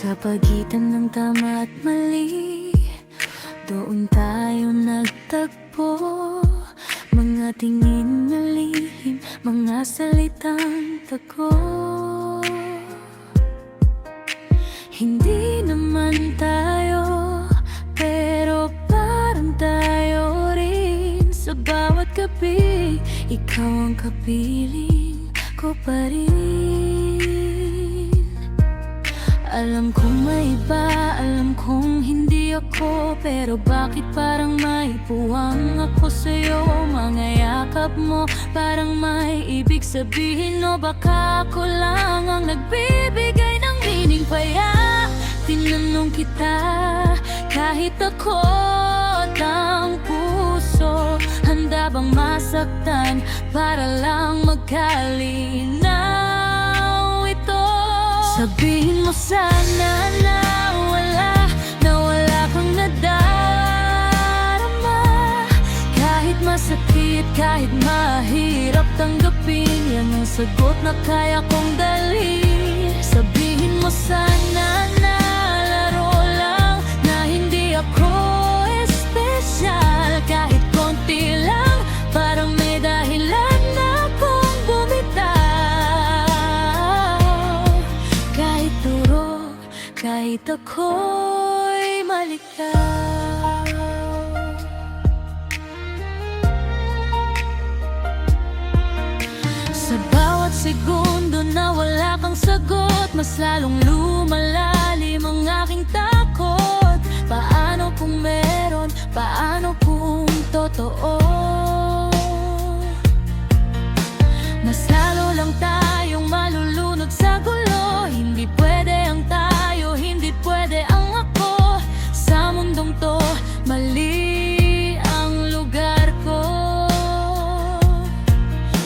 Sa pagitan ng tama at mali, doon tayo nagtagpo. Mga tingin na lihim, mga salitang tago. Hindi naman tayo, pero parang tayo rin. Sa bawat gabi, ikaw ang kapiling ko pa rin. Alam kong may iba, alam kong hindi ako, pero bakit parang may puwang ako sa'yo? Mga yakap mo parang may ibig sabihin, o baka ako lang ang nagbibigay ng meaning. Kaya tinanong kita, kahit ako ang puso, handa bang masaktan para lang magkalinaw ito? Sabihin mo sana na wala kang nadarama. Kahit masakit, kahit mahirap tanggapin, yan ang sagot na kaya kong dalhin. Sabihin mo sana na laro lang, na hindi ako espesyal. Kahit konti lang, parang may dahilan na akong bumitaw. Kahit durog, kahit ako'y malikaw. Sa bawat segundo na wala kang sagot, mas lalong lumalalim ang aking takot. Paano kung meron? Paano kung totoo? Mas lalo lang tayong malulunod sa gulo. Hindi pwede ang tayo, hindi pwede ang ako. Sa mundong to, mali ang lugar ko.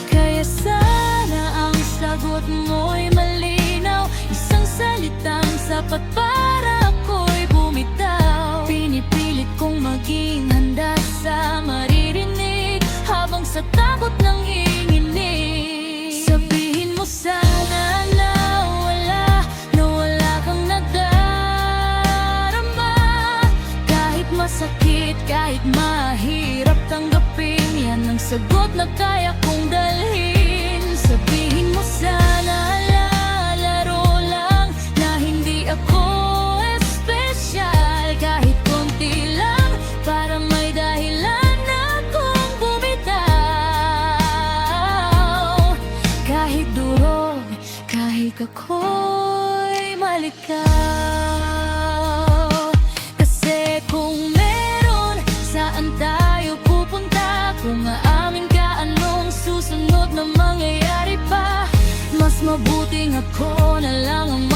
Kaya sana ang sagot mo'y malinaw, isang salitang sapat para ako'y bumitaw. Pinipilit kong maging handa sa maririnig, habang sa takot ng inginig. Sabihin mo sana na wala kang nadarama. Kahit masakit, kahit mahirap tanggapin, yan ang sagot na kaya kong dalhin. Sabihin mo sana laro lang, na hindi ako espesyal. Kahit konti lang, para may dahilan na akong bumitaw. Kahit durog, kahit ako'y malikaw. Kasi kung meron, saan tayo pupunta? Kung aamin ka, anong susunod na mangyayari pa? Mas mabuting ako na lang ang